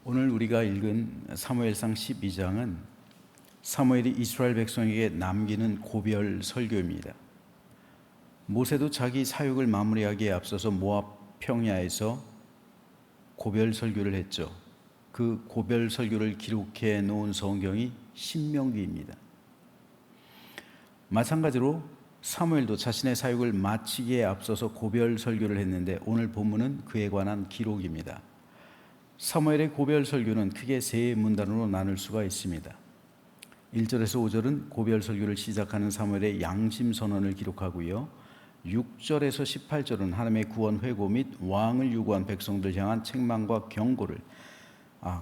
오늘 우리가 읽은 사무엘상 12장은 사무엘이 이스라엘 백성에게 남기는 고별 설교입니다. 모세도 자기 사역을 마무리하기에 앞서서 모압 평야에서 고별 설교를 했죠. 그 고별 설교를 기록해 놓은 성경이 신명기입니다. 마찬가지로 사무엘도 자신의 사역을 마치기에 앞서서 고별 설교를 했는데 오늘 본문은 그에 관한 기록입니다. 사무엘의 고별 설교는 크게 세 문단으로 나눌 수가 있습니다. 1절에서 5절은 고별 설교를 시작하는 사무엘의 양심 선언을 기록하고요. 6절에서 18절은 하나님의 구원 회고 및 왕을 요구한 백성들 향한 책망과 경고를,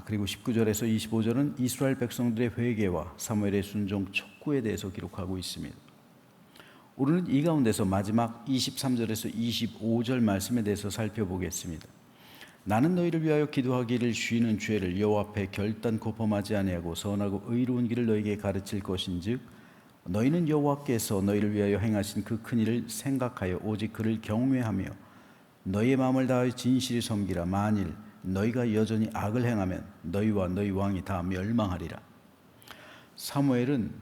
그리고 19절에서 25절은 이스라엘 백성들의 회개와 사무엘의 순종 촉구에 대해서 기록하고 있습니다. 오늘은 이 가운데서 마지막 23절에서 25절 말씀에 대해서 살펴보겠습니다. 나는 너희를 위하여 기도하기를 쉬는 죄를 여호와 앞에 결단코 범하지 아니하고 선하고 의로운 길을 너희에게 가르칠 것인즉 너희는 여호와께서 너희를 위하여 행하신 그 큰 일을 생각하여 오직 그를 경외하며 너희의 마음을 다하여 진실히 섬기라. 만일 너희가 여전히 악을 행하면 너희와 너희 왕이 다 멸망하리라. 사무엘은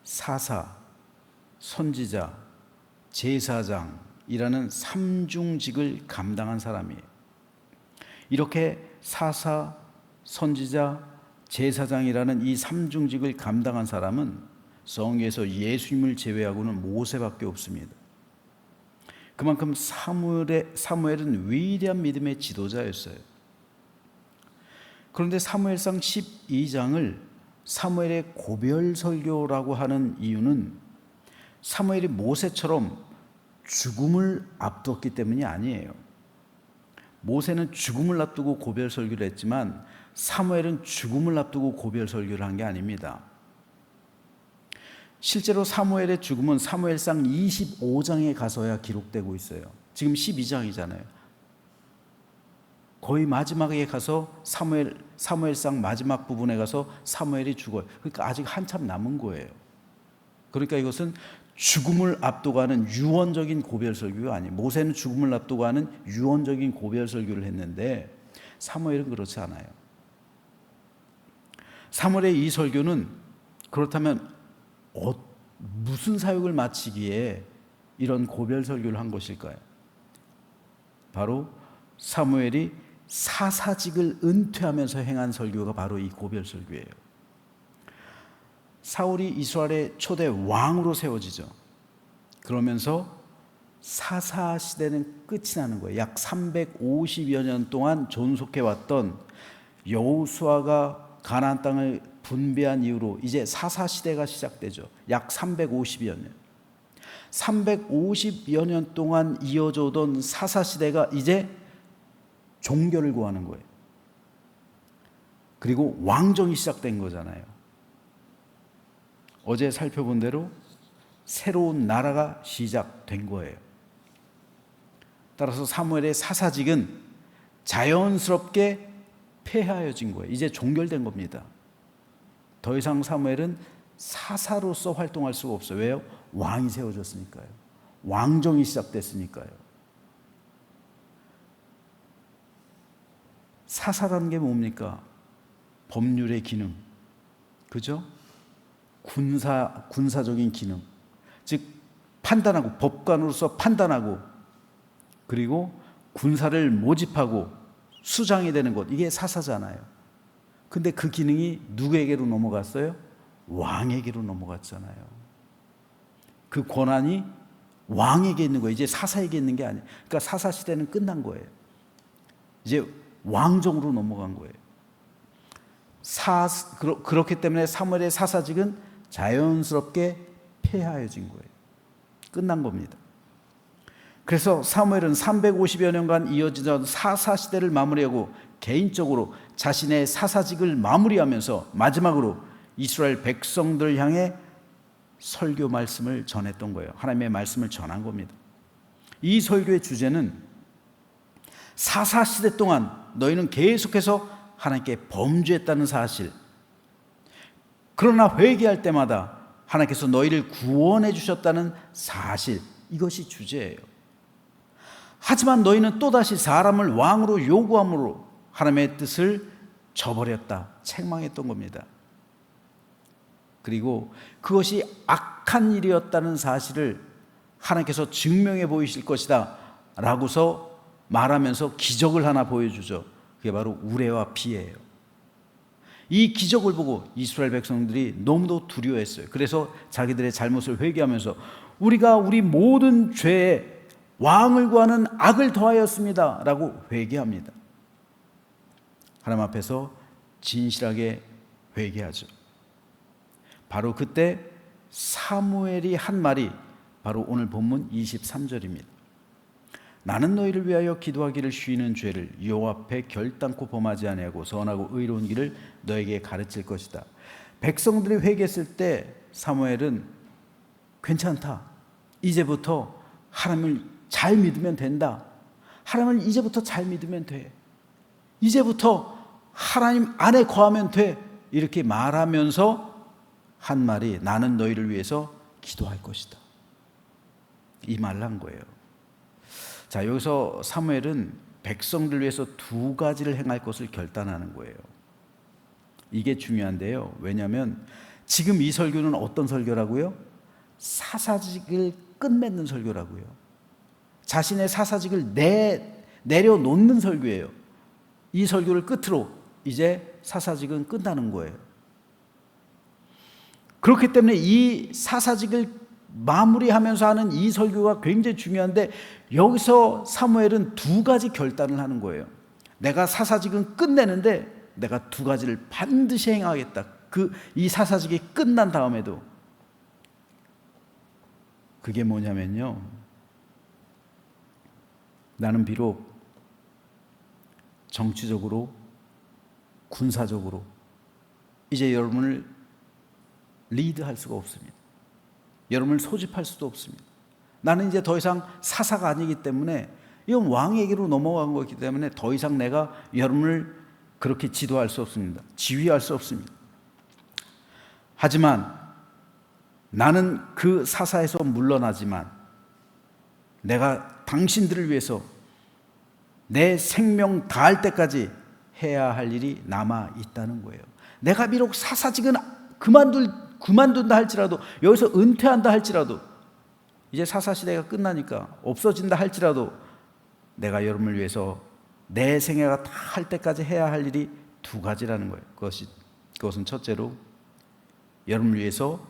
사사, 선지자, 제사장이라는 삼중직을 감당한 사람이에요. 이렇게 사사, 선지자, 제사장이라는 이 삼중직을 감당한 사람은 성경에서 예수님을 제외하고는 모세밖에 없습니다. 그만큼 사무엘은 위대한 믿음의 지도자였어요. 그런데 사무엘상 12장을 사무엘의 고별 설교라고 하는 이유는 사무엘이 모세처럼 죽음을 앞두었기 때문이 아니에요. 모세는 죽음을 앞두고 고별 설교를 했지만 사무엘은 죽음을 앞두고 고별 설교를 한 게 아닙니다. 실제로 사무엘의 죽음은 사무엘상 25장에 가서야 기록되고 있어요. 지금 12장이잖아요. 거의 마지막에 가서 사무엘상 마지막 부분에 가서 사무엘이 죽어요. 그러니까 아직 한참 남은 거예요. 그러니까 이것은 죽음을 앞두고 하는 유언적인 고별 설교가 아니에요. 모세는 죽음을 앞두고 하는 유언적인 고별 설교를 했는데 사무엘은 그렇지 않아요. 사무엘의 이 설교는 그렇다면 무슨 사역을 마치기에 이런 고별 설교를 한 것일까요? 바로 사무엘이 사사직을 은퇴하면서 행한 설교가 바로 이 고별 설교예요. 사울이 이스라엘의 초대 왕으로 세워지죠. 그러면서 사사 시대는 끝이 나는 거예요. 약 350여 년 동안 존속해왔던 여호수아가 가나안 땅을 분배한 이후로 이제 사사 시대가 시작되죠. 약 350여 년. 350여 년 동안 이어져 오던 사사 시대가 이제 종결을 구하는 거예요. 그리고 왕정이 시작된 거잖아요. 어제 살펴본 대로 새로운 나라가 시작된 거예요. 따라서 사무엘의 사사직은 자연스럽게 폐하여진 거예요. 이제 종결된 겁니다. 더 이상 사무엘은 사사로서 활동할 수가 없어요. 왜요? 왕이 세워졌으니까요. 왕정이 시작됐으니까요. 사사라는 게 뭡니까? 법률의 기능, 그죠? 군사적인 기능, 즉 판단하고, 법관으로서 판단하고, 그리고 군사를 모집하고 수장이 되는 것, 이게 사사잖아요. 근데 그 기능이 누구에게로 넘어갔어요? 왕에게로 넘어갔잖아요. 그 권한이 왕에게 있는 거예요. 이제 사사에게 있는 게 아니에요. 그러니까 사사 시대는 끝난 거예요. 이제 왕정으로 넘어간 거예요. 그렇기 때문에 사무엘의 사사직은 자연스럽게 폐하여진 거예요. 끝난 겁니다. 그래서 사무엘은 350여 년간 이어지던 사사 시대를 마무리하고 개인적으로 자신의 사사직을 마무리하면서 마지막으로 이스라엘 백성들 향해 설교 말씀을 전했던 거예요. 하나님의 말씀을 전한 겁니다. 이 설교의 주제는 사사 시대 동안 너희는 계속해서 하나님께 범죄했다는 사실, 그러나 회개할 때마다 하나님께서 너희를 구원해 주셨다는 사실, 이것이 주제예요. 하지만 너희는 또다시 사람을 왕으로 요구함으로 하나님의 뜻을 저버렸다, 책망했던 겁니다. 그리고 그것이 악한 일이었다는 사실을 하나님께서 증명해 보이실 것이다 라고서 말하면서 기적을 하나 보여주죠. 그게 바로 우레와 비예요. 이 기적을 보고 이스라엘 백성들이 너무도 두려워했어요. 그래서 자기들의 잘못을 회개하면서 우리가 우리 모든 죄에 왕을 구하는 악을 더하였습니다 라고 회개합니다. 하나님 앞에서 진실하게 회개하죠. 바로 그때 사무엘이 한 말이 바로 오늘 본문 23절입니다. 나는 너희를 위하여 기도하기를 쉬는 죄를 여호와 앞에 결단코 범하지 아니하고 선하고 의로운 길을 너에게 가르칠 것이다. 백성들이 회개했을 때 사무엘은 괜찮다, 이제부터 하나님을 잘 믿으면 된다, 하나님을 이제부터 잘 믿으면 돼, 이제부터 하나님 안에 거하면 돼, 이렇게 말하면서 한 말이 나는 너희를 위해서 기도할 것이다, 이 말을 한 거예요. 자, 여기서 사무엘은 백성들 위해서 두 가지를 행할 것을 결단하는 거예요. 이게 중요한데요. 왜냐하면 지금 이 설교는 어떤 설교라고요? 사사직을 끝맺는 설교라고요. 자신의 사사직을 내려놓는 설교예요. 이 설교를 끝으로 이제 사사직은 끝나는 거예요. 그렇기 때문에 이 사사직을 마무리하면서 하는 이 설교가 굉장히 중요한데, 여기서 사무엘은 두 가지 결단을 하는 거예요. 내가 사사직은 끝내는데 내가 두 가지를 반드시 행하겠다. 이 사사직이 끝난 다음에도. 그게 뭐냐면요, 나는 비록 정치적으로, 군사적으로 이제 여러분을 리드할 수가 없습니다. 여러분을 소집할 수도 없습니다. 나는 이제 더 이상 사사가 아니기 때문에, 이건 왕에게로 넘어간 거기 때문에 더 이상 내가 여러분을 그렇게 지도할 수 없습니다. 지휘할 수 없습니다. 하지만 나는 그 사사에서 물러나지만 내가 당신들을 위해서 내 생명 다할 때까지 해야 할 일이 남아 있다는 거예요. 내가 비록 사사직은 그만둔다 할지라도, 여기서 은퇴한다 할지라도, 이제 사사시대가 끝나니까 없어진다 할지라도 내가 여러분을 위해서 내 생애가 다 할 때까지 해야 할 일이 두 가지라는 거예요. 그것은 첫째로 여러분을 위해서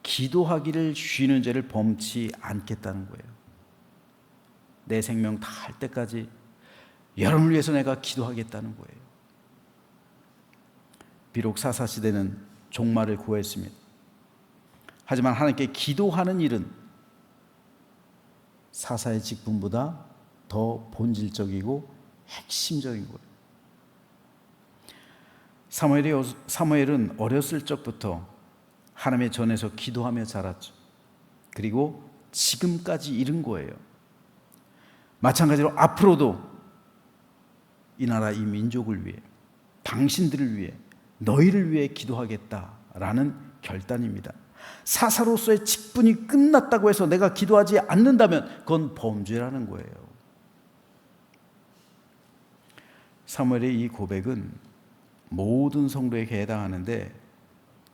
기도하기를 쉬는 죄를 범치 않겠다는 거예요. 내 생명 다 할 때까지 여러분을 위해서 내가 기도하겠다는 거예요. 비록 사사시대는 종말을 구했습니다. 하지만 하나님께 기도하는 일은 사사의 직분보다 더 본질적이고 핵심적인 거예요. 사무엘은 어렸을 적부터 하나님의 전에서 기도하며 자랐죠. 그리고 지금까지 이른 거예요. 마찬가지로 앞으로도 이 나라, 이 민족을 위해, 당신들을 위해, 너희를 위해 기도하겠다라는 결단입니다. 사사로서의 직분이 끝났다고 해서 내가 기도하지 않는다면 그건 범죄라는 거예요. 사무엘의 이 고백은 모든 성도에게 해당하는데,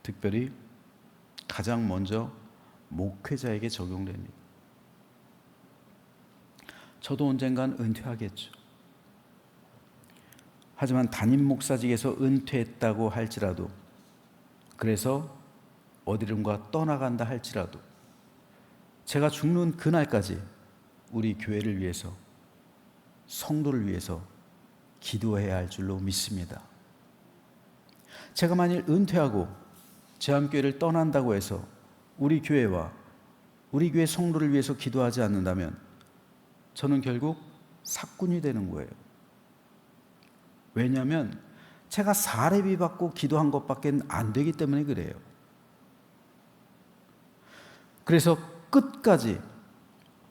특별히 가장 먼저 목회자에게 적용됩니다. 저도 언젠간 은퇴하겠죠. 하지만 담임 목사직에서 은퇴했다고 할지라도, 그래서 어디론가 떠나간다 할지라도, 제가 죽는 그날까지 우리 교회를 위해서, 성도를 위해서 기도해야 할 줄로 믿습니다. 제가 만일 은퇴하고 제암교회를 떠난다고 해서 우리 교회와 우리 교회 성도를 위해서 기도하지 않는다면 저는 결국 사꾼이 되는 거예요. 왜냐하면 제가 사례비 받고 기도한 것밖에 안 되기 때문에 그래요. 그래서 끝까지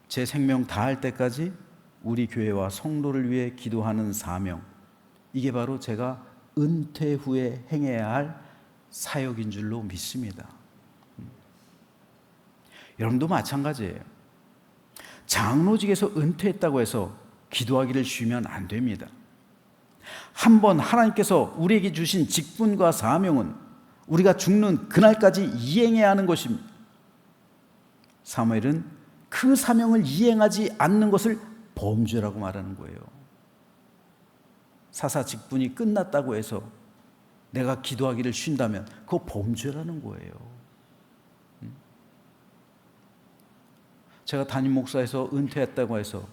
제 생명 다할 때까지 우리 교회와 성도를 위해 기도하는 사명, 이게 바로 제가 은퇴 후에 행해야 할 사역인 줄로 믿습니다. 여러분도 마찬가지예요. 장로직에서 은퇴했다고 해서 기도하기를 쉬면 안 됩니다. 한번 하나님께서 우리에게 주신 직분과 사명은 우리가 죽는 그날까지 이행해야 하는 것입니다. 사무엘은 그 사명을 이행하지 않는 것을 범죄라고 말하는 거예요. 사사 직분이 끝났다고 해서 내가 기도하기를 쉰다면 그거 범죄라는 거예요. 제가 담임 목사에서 은퇴했다고 해서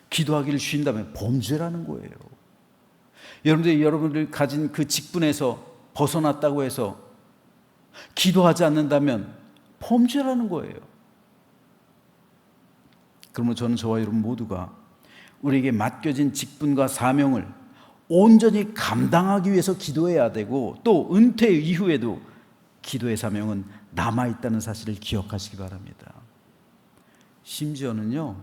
기도하기를 쉰다면 범죄라는 거예요. 여러분들이 가진 그 직분에서 벗어났다고 해서 기도하지 않는다면 범죄라는 거예요. 그러므로 저는 저와 여러분 모두가 우리에게 맡겨진 직분과 사명을 온전히 감당하기 위해서 기도해야 되고, 또 은퇴 이후에도 기도의 사명은 남아있다는 사실을 기억하시기 바랍니다. 심지어는요,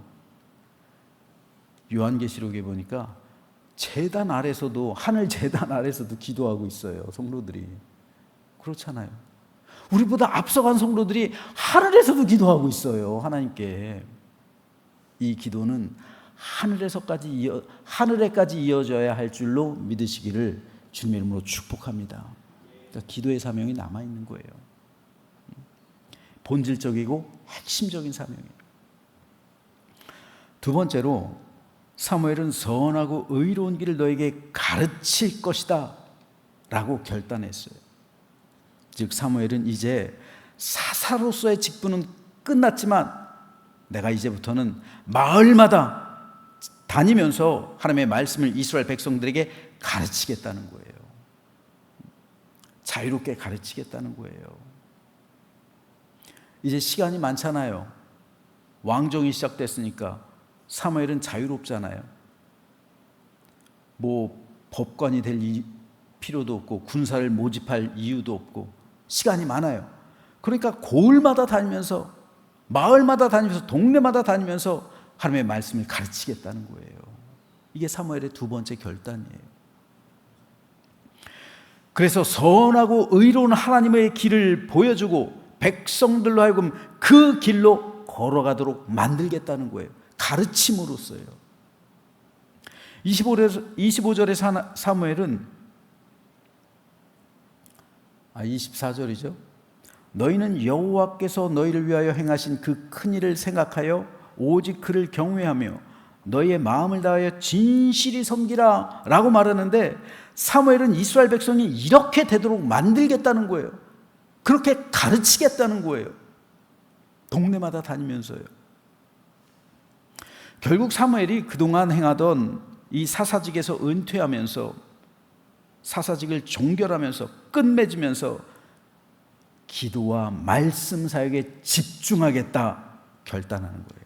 요한계시록에 보니까 제단 아래서도, 하늘 제단 아래서도 기도하고 있어요. 성도들이. 그렇잖아요. 우리보다 앞서간 성도들이 하늘에서도 기도하고 있어요. 하나님께. 이 기도는 하늘에까지 이어져야 할 줄로 믿으시기를 주님의 이름으로 축복합니다. 그러니까 기도의 사명이 남아있는 거예요. 본질적이고 핵심적인 사명이에요. 두 번째로, 사무엘은 선하고 의로운 길을 너에게 가르칠 것이다 라고 결단했어요. 즉 사무엘은 이제 사사로서의 직분은 끝났지만 내가 이제부터는 마을마다 다니면서 하나님의 말씀을 이스라엘 백성들에게 가르치겠다는 거예요. 자유롭게 가르치겠다는 거예요. 이제 시간이 많잖아요. 왕정이 시작됐으니까 사무엘은 자유롭잖아요. 뭐 법관이 될 필요도 없고 군사를 모집할 이유도 없고 시간이 많아요. 그러니까 고을마다 다니면서, 마을마다 다니면서, 동네마다 다니면서 하나님의 말씀을 가르치겠다는 거예요. 이게 사무엘의 두 번째 결단이에요. 그래서 선하고 의로운 하나님의 길을 보여주고 백성들로 하여금 그 길로 걸어가도록 만들겠다는 거예요. 가르침으로써요. 25절의 사무엘은 24절이죠. 너희는 여호와께서 너희를 위하여 행하신 그 큰 일을 생각하여 오직 그를 경외하며 너희의 마음을 다하여 진실이 섬기라 라고 말하는데, 사무엘은 이스라엘 백성이 이렇게 되도록 만들겠다는 거예요. 그렇게 가르치겠다는 거예요. 동네마다 다니면서요. 결국 사무엘이 그동안 행하던 이 사사직에서 은퇴하면서, 사사직을 종결하면서 끝맺으면서 기도와 말씀 사역에 집중하겠다 결단하는 거예요.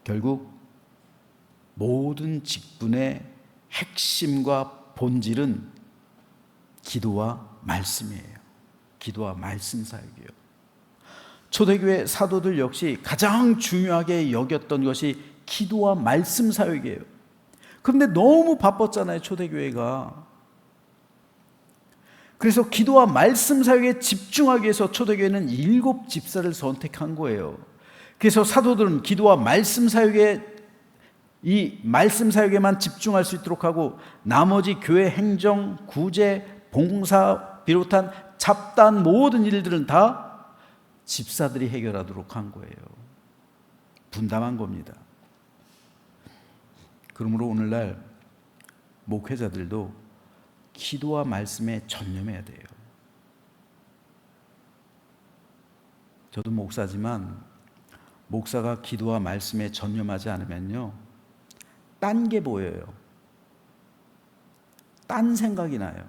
결국 모든 직분의 핵심과 본질은 기도와 말씀이에요. 기도와 말씀 사역이에요. 초대교회 사도들 역시 가장 중요하게 여겼던 것이 기도와 말씀 사역이에요. 그런데 너무 바빴잖아요, 초대교회가. 그래서 기도와 말씀 사역에 집중하기 위해서 초대교회는 7 집사를 선택한 거예요. 그래서 사도들은 기도와 말씀 사역에, 이 말씀 사역에만 집중할 수 있도록 하고 나머지 교회 행정, 구제, 봉사 비롯한 잡다한 모든 일들은 다 집사들이 해결하도록 한 거예요. 분담한 겁니다. 그러므로 오늘날 목회자들도 기도와 말씀에 전념해야 돼요. 저도 목사지만 목사가 기도와 말씀에 전념하지 않으면요, 딴 게 보여요. 딴 생각이 나요.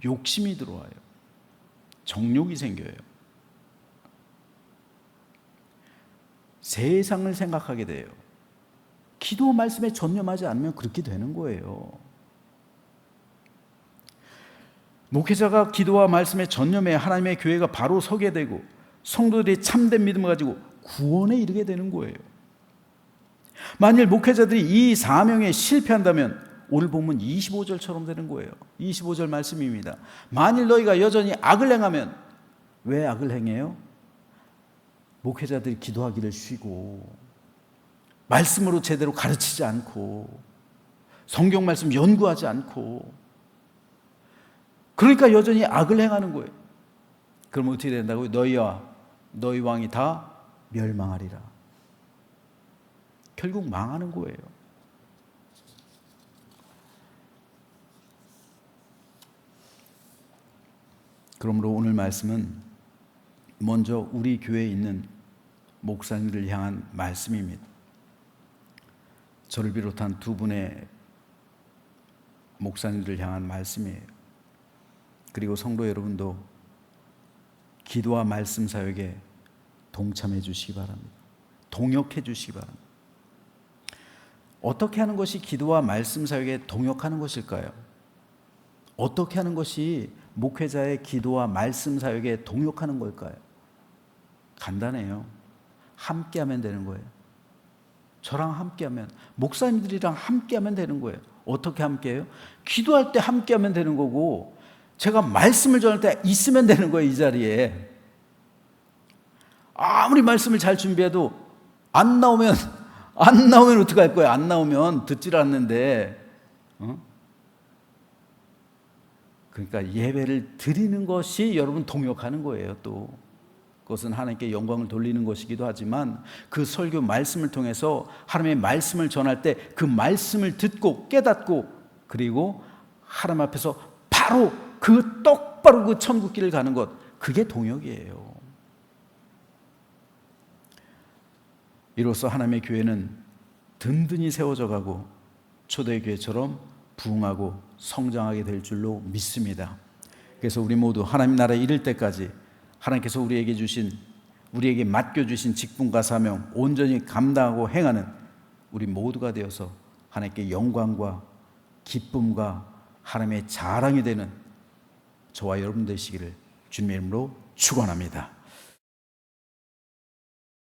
욕심이 들어와요. 정욕이 생겨요. 세상을 생각하게 돼요. 기도 말씀에 전념하지 않으면 그렇게 되는 거예요. 목회자가 기도와 말씀에 전념해 하나님의 교회가 바로 서게 되고 성도들이 참된 믿음을 가지고 구원에 이르게 되는 거예요. 만일 목회자들이 이 사명에 실패한다면 오늘 본문 25절처럼 되는 거예요. 25절 말씀입니다. 만일 너희가 여전히 악을 행하면, 왜 악을 행해요? 목회자들이 기도하기를 쉬고 말씀으로 제대로 가르치지 않고 성경 말씀 연구하지 않고, 그러니까 여전히 악을 행하는 거예요. 그럼 어떻게 된다고요? 너희와 너희 왕이 다 멸망하리라. 결국 망하는 거예요. 그러므로 오늘 말씀은 먼저 우리 교회에 있는 목사님들을 향한 말씀입니다. 저를 비롯한 두 분의 목사님들을 향한 말씀이에요. 그리고 성도 여러분도 기도와 말씀 사역에 동참해 주시기 바랍니다. 동역해 주시기 바랍니다. 어떻게 하는 것이 기도와 말씀 사역에 동역하는 것일까요? 어떻게 하는 것이 목회자의 기도와 말씀 사역에 동역하는 걸까요? 간단해요. 함께 하면 되는 거예요. 저랑 함께 하면, 목사님들이랑 함께 하면 되는 거예요. 어떻게 함께 해요? 기도할 때 함께 하면 되는 거고, 제가 말씀을 전할 때 있으면 되는 거예요. 이 자리에 아무리 말씀을 잘 준비해도 안 나오면 어떻게 할 거예요? 안 나오면 듣질 않는데, 그러니까 예배를 드리는 것이 여러분 동역하는 거예요. 또 그것은 하나님께 영광을 돌리는 것이기도 하지만, 그 설교 말씀을 통해서 하나님의 말씀을 전할 때 그 말씀을 듣고 깨닫고, 그리고 하나님 앞에서 바로 똑바로 그 천국 길을 가는 것, 그게 동역이에요. 이로써 하나님의 교회는 든든히 세워져 가고 초대교회처럼 부흥하고 성장하게 될 줄로 믿습니다. 그래서 우리 모두 하나님 나라에 이를 때까지 하나님께서 우리에게 맡겨주신 직분과 사명 온전히 감당하고 행하는 우리 모두가 되어서 하나님께 영광과 기쁨과 하나님의 자랑이 되는 저와 여러분 되시기를 주님의 이름으로 축원합니다.